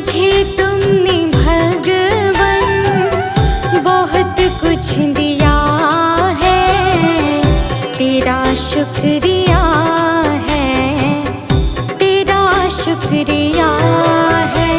मुझे तुमने भगवन बहुत कुछ दिया है, तेरा शुक्रिया है, तेरा शुक्रिया है।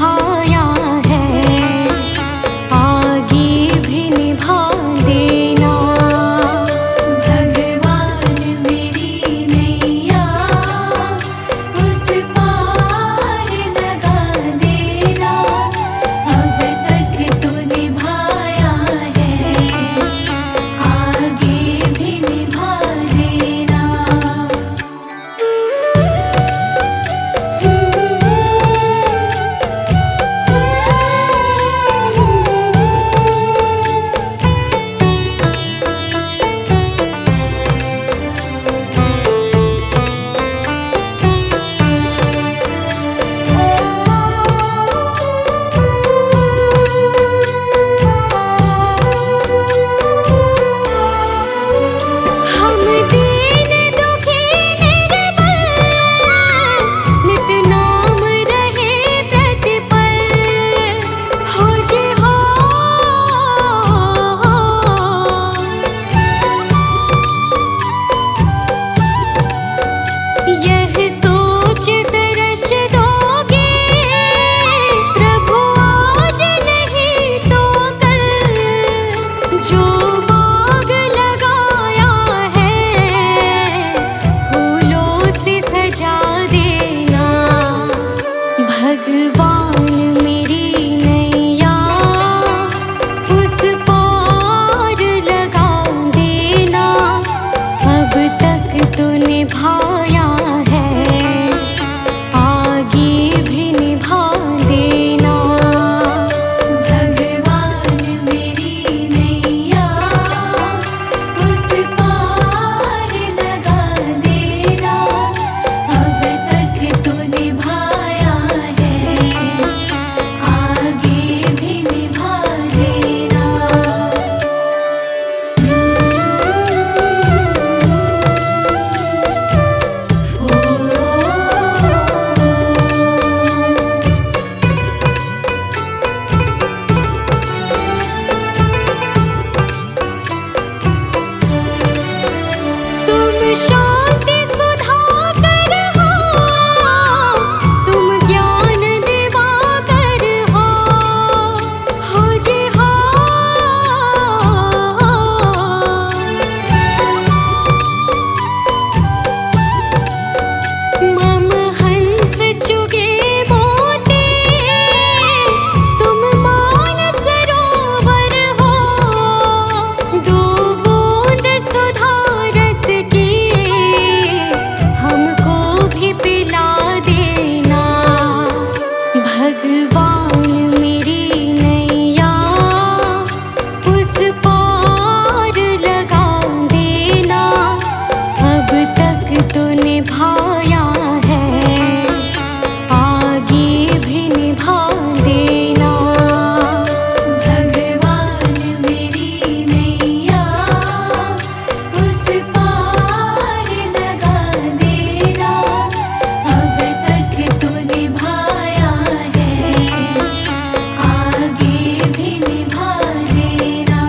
निभाया है, आगे भी निभा देना। भगवान मेरी नैया उस पार लगा देना, अब तक तो निभाया है, आगे भी निभा देना। हम दीन दुखी निर्बल, नित नाम रहे प्रतिपल, हो जी हो। यह सोच तरस दोगे प्रभु आज नहीं तो कल, जो बाग लगाया है फूलों से सजा देना। भगवान मेरी नैया उस पार लगा देना, अब तक तो निभाया है, आगे भी निभा देना। भगवान मेरी नैया उस पार लगा देना, अब तक तो निभाया है, आगे भी निभा देना। तुम शांति सुधाकर हो, तुम ज्ञान दिवाकर हो जी हो। मम हंस चुगे मोती, तुम मानस सरोवर हो, दो बूंद सुधा रस की हमको भी पिला देना। भगवान मेरी नैया उस पार लगा देना, अब तक तो निभाया है, आगे भी निभा देना। भगवान मेरी नैया उस पार लगा देना, अब तक तो निभाया है, आगे भी निभा देना।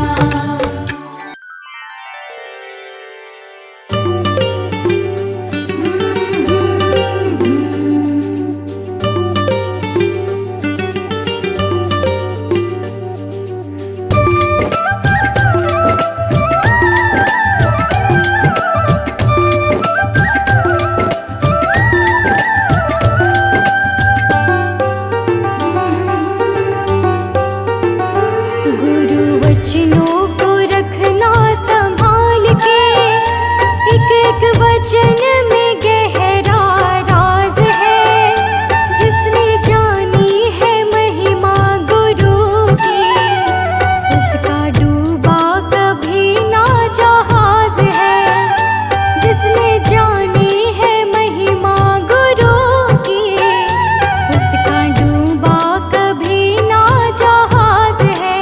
गुरु वचनों को रखना संभाल के, एक एक वचन में गहरा राज है, जिसने जानी है महिमा गुरु की, उसका डूबा कभी ना जहाज है। जिसने जानी है महिमा गुरु की, उसका डूबा कभी ना जहाज है।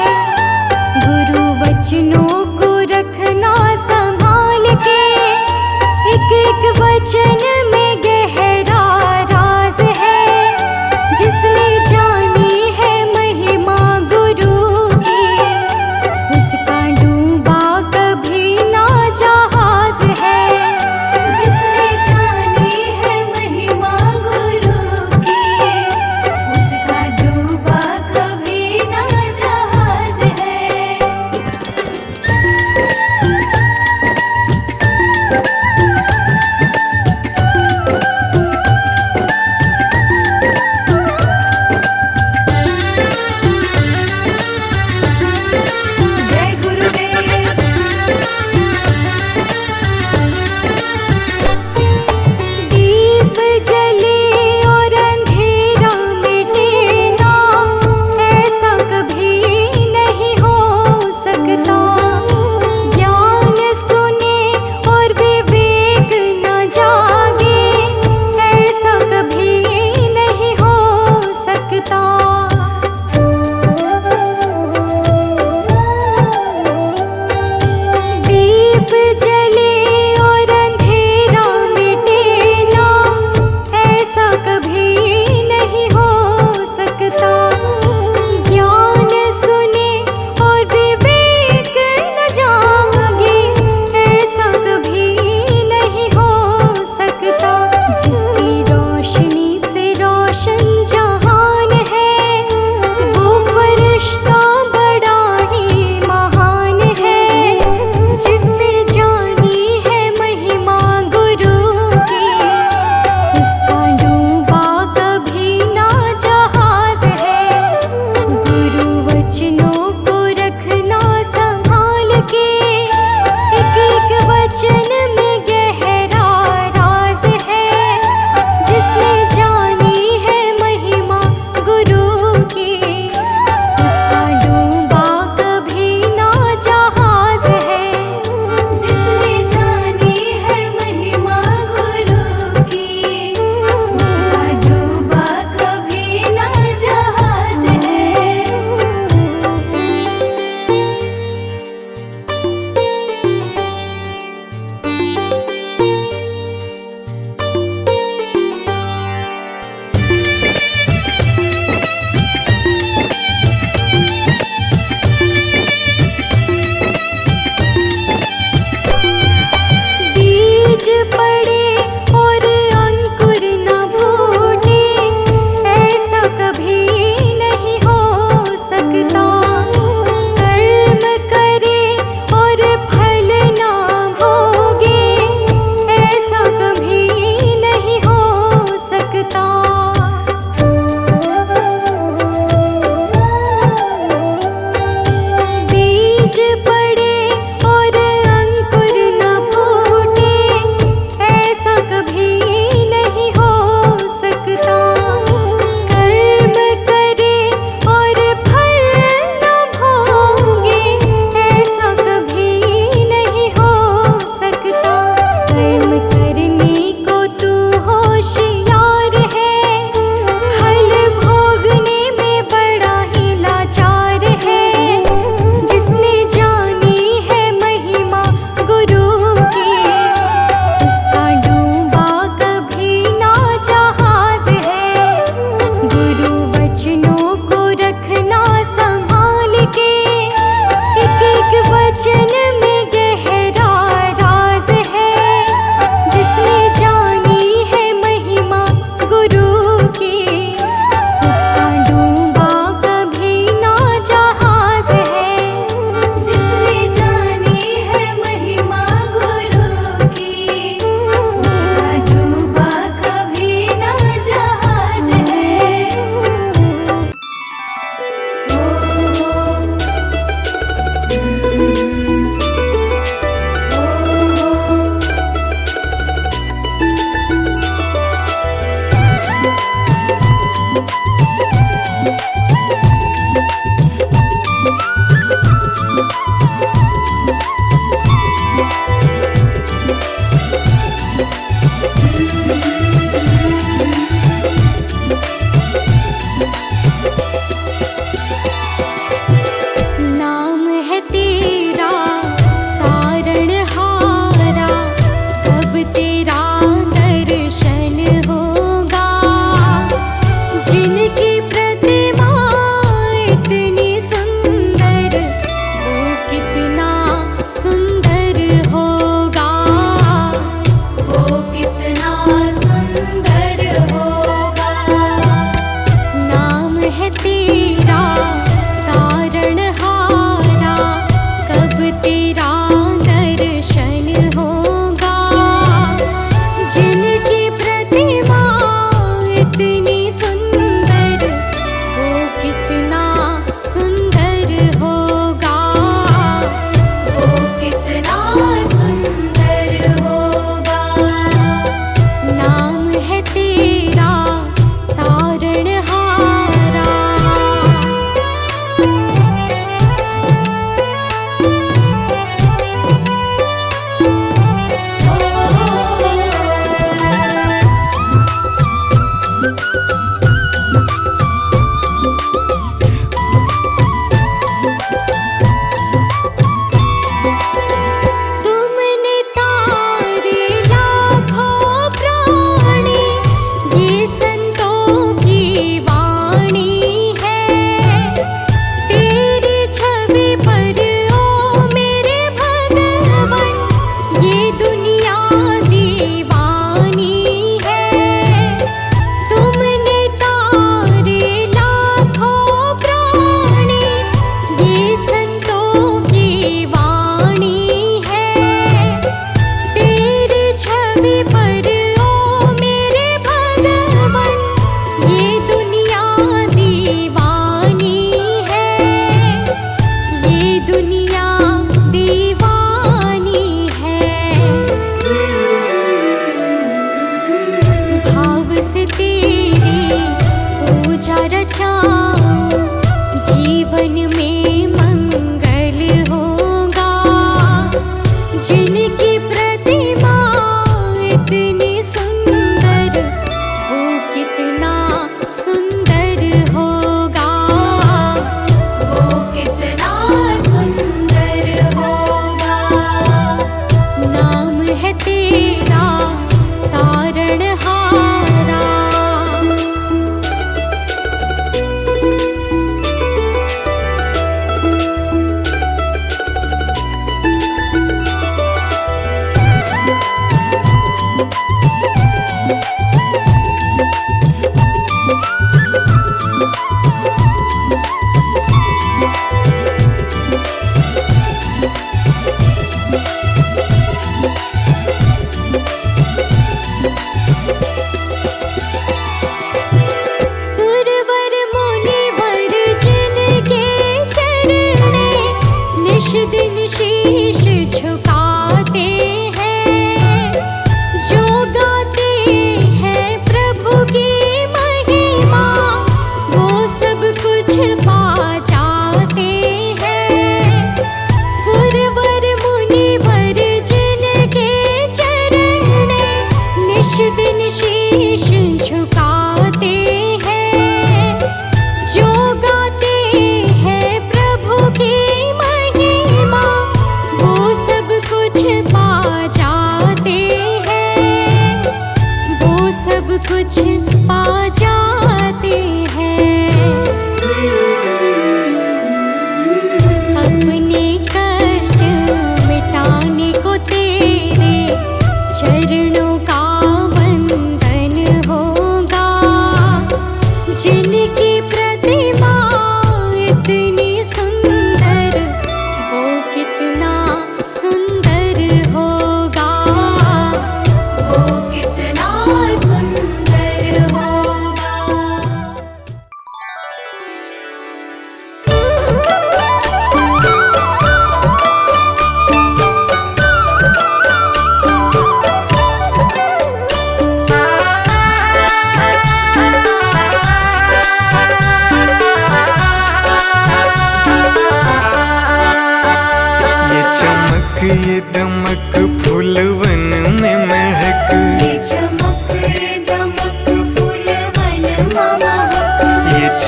गुरु वचनों को रखना संभाल के, एक एक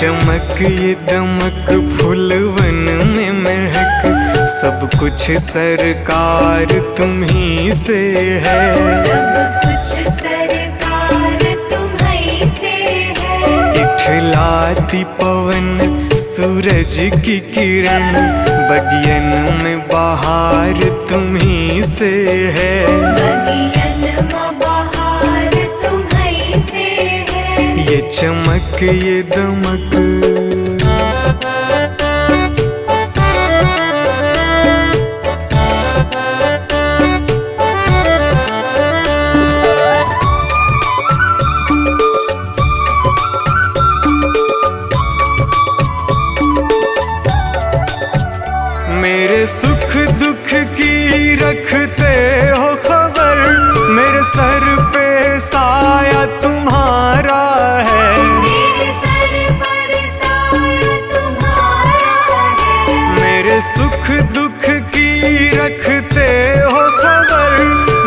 चमक ये दमक फूलवन में महक, सब कुछ सरकार तुम्ही से है। सब कुछ सरकार तुम्ही से है। इठलाती पवन सूरज की किरण, बगियन में बहार तुम्ही से है। बगियन में बहार तुम्ही से है। ये चमक ये दमक मेरे सुख दुख की रखते हो खबर, मेरे सर पे साया तुम्हारा है। मेरे सर पर साया तुम्हारा है। मेरे सुख दुख की रखते हो खबर,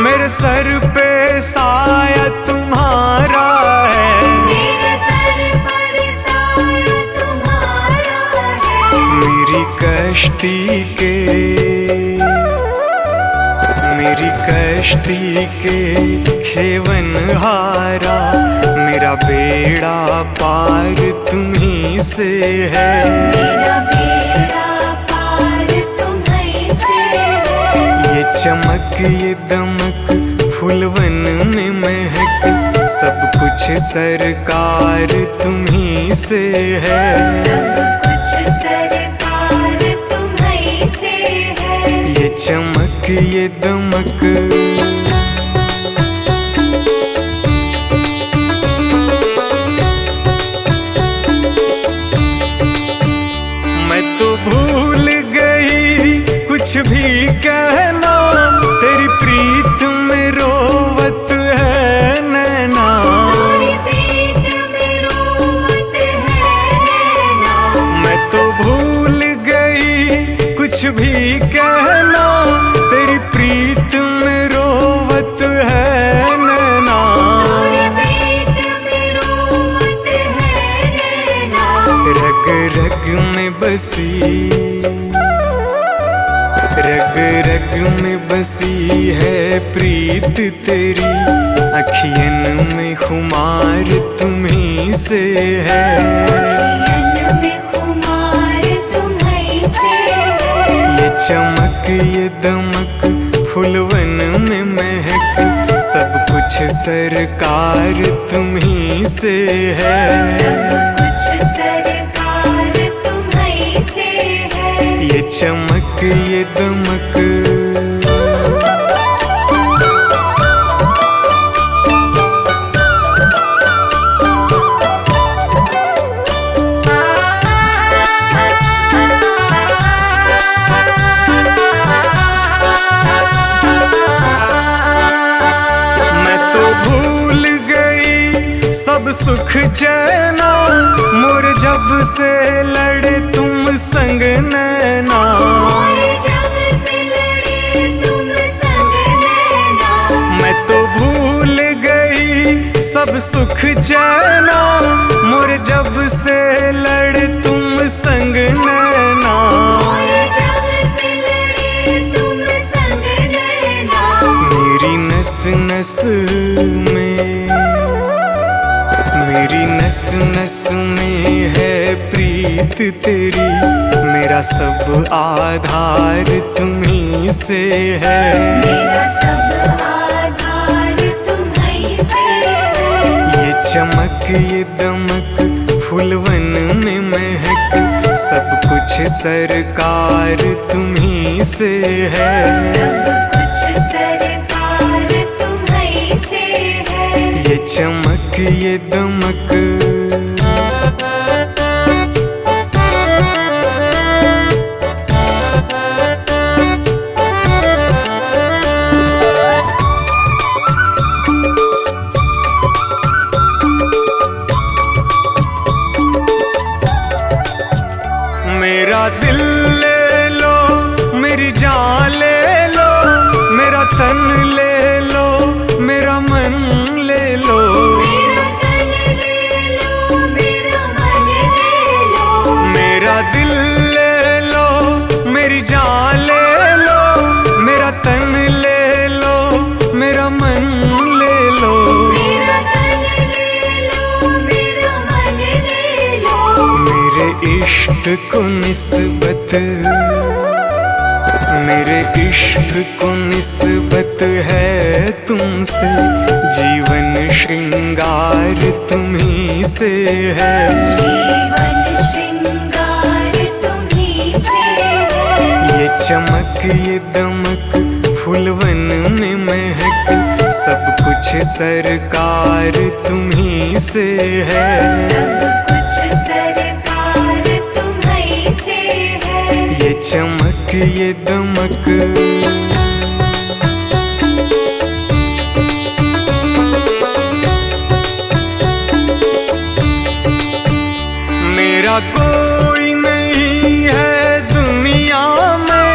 मेरे सर पे साया तुम्हारा है। मेरे सर पर साया तुम्हारा है। मेरी कश्ती के खेवन हारा, मेरा बेड़ा पार तुम्ही से है। मेरा बेड़ा पार तुम्ही से है। ये चमक ये दमक फूलवन में महक, सब कुछ सरकार तुम्ही से है। सब कुछ सरकार तुम्ही से है। ये चमक ये दमक मैं तो भूल गई कुछ भी कहना, तेरी प्रीत में रोवत है नैना। तेरी प्रीत में रोवत है नैना। मैं तो भूल गई कुछ भी कहना, तेरी प्रीत में रोवत है नैना। तेरी प्रीत में रोवत है नैना। रग रग में बसी, रग रग में बसी है प्रीत तेरी, अखियन में खुमार तुम्ही से है। अखियन में खुमार तुम्ही से है। ये चमक ये दमक फूलवन में महक, सब कुछ सरकार तुम्ही से है। सब कुछ सरकार तुम्ही से है। ये चमक ये दमक मैं तो भूल गई सब सुख चैना, मोर जब से लड़े तुम संग नैना। और जब से लड़े तुम संग नैना। मैं तो भूल गई सब सुख चैना, मोर जब से लड़े तुम संग नैना। और जब से लड़े तुम संग नैना। मेरी नस नस में, मेरी नस नस में है प्रीत तेरी, मेरा सब आधार तुम्ही से है। मेरा सब आधार तुम्ही से है। ये चमक ये दमक फूलवन में महक, सब कुछ सरकार तुम्ही से है। सब कुछ सरकार तुम्ही से है। ये चमक ये दमक मेरा दिल ले लो, मेरी जान ले लो, मेरा तन ले लो, मेरा मन ले लो। मेरा तन ले लो, मेरा मन ले इश्क को निस्बत, मेरे इश्क को निस्बत है तुमसे, जीवन श्रृंगार तुम्ही से है। जीवन श्रृंगार तुम्ही से है। ये चमक ये दमक फूलवन में महक, सब कुछ सरकार तुम्ही से है। सब कुछ सरकार तुम्ही से है। ये चमक ये दमक मेरा कोई नहीं है दुनिया में,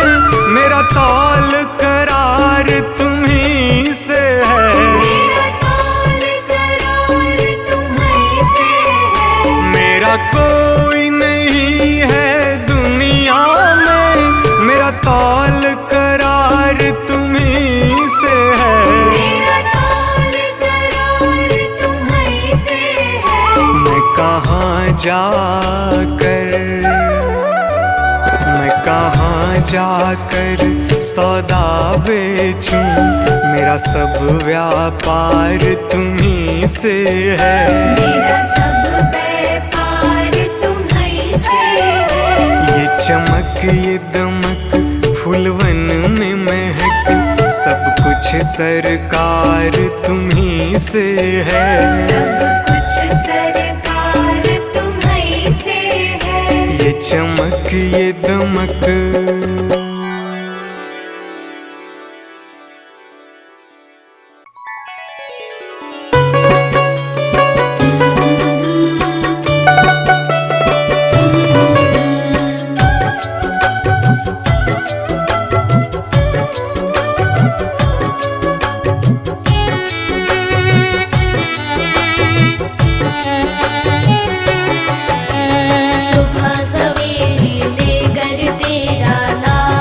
मेरा तौल करार तुम्ही से है। मेरा तौल करार तुम्ही से है। मेरा कोई नहीं है दुनिया में, मेरा तौल करार तुम्ही से है। मेरा तौल करार तुम्ही से है। मैं कहाँ जाकर सौदा बेचूं, मेरा सब व्यापार तुम्ही से है। मेरा सब व्यापार तुम्ही से है। ये चमक ये दमक फूलवन में महक, सब कुछ सरकार तुम्ही से है। सब कुछ सरकार तुम्ही से है। ये चमक ये दमक सुबह सवेरे लेकर तेरा नाम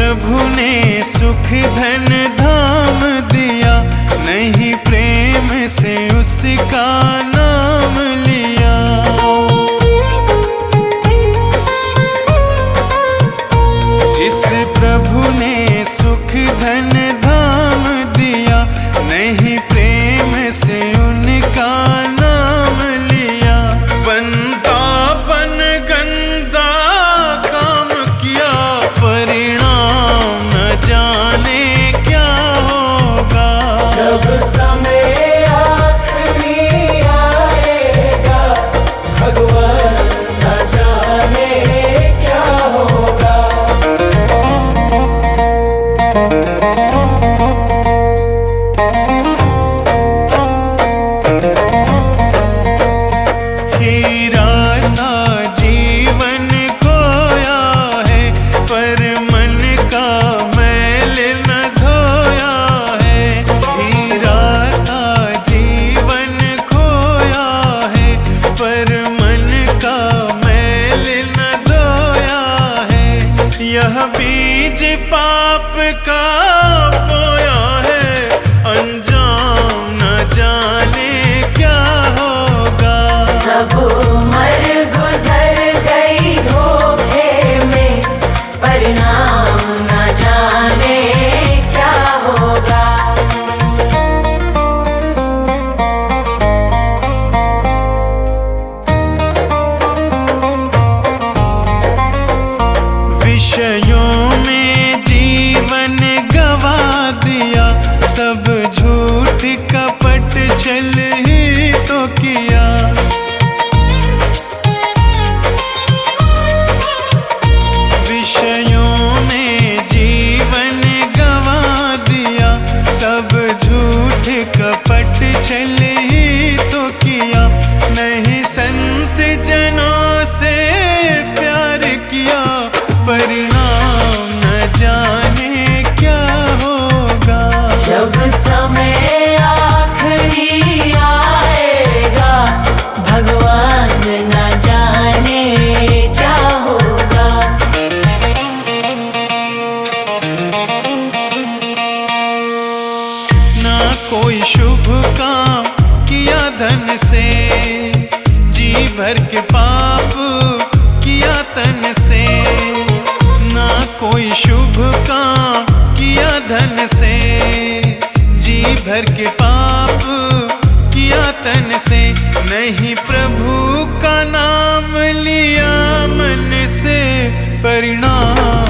प्रभु ने सुख धन धाम दिया, नहीं प्रेम से उसका नाम लिया। जिस प्रभु ने सुख धन धाम दिया, नहीं प्रेम से उनका नाम लिया। बंदापन गंदा काम किया, परिणाम न जाने क्या होगा। जब समय आखिरी आएगा, भगवान न जाने क्या होगा। हीरा सा जीवन खोया है, पर मन का मैल न धोया है। हीरा सा जीवन खोया है, पर मन का मैल न धोया है। यह बीज पाप का बोया है, अंजाम न जाने क्या होगा। सब उम्र गुजर गई धोखे में, परिणाम न जाने क्या होगा। विषयों में जीवन गवा दिया, सब झूठ कपट छल ही तो किया। विषयों में जीवन गवा दिया, सब झूठ कपट छल ही तो किया। नहीं संत जनों से प्यार किया, परिणाम न जाने क्या होगा। जब समय आखिरी आएगा, भगवान न जाने क्या होगा। ना कोई शुभ काम किया धन से, जी भर के पाप किया तन से। ना कोई शुभ काम किया धन से, जी भर के पाप किया तन से। नहीं प्रभु का नाम लिया मन से, परिणाम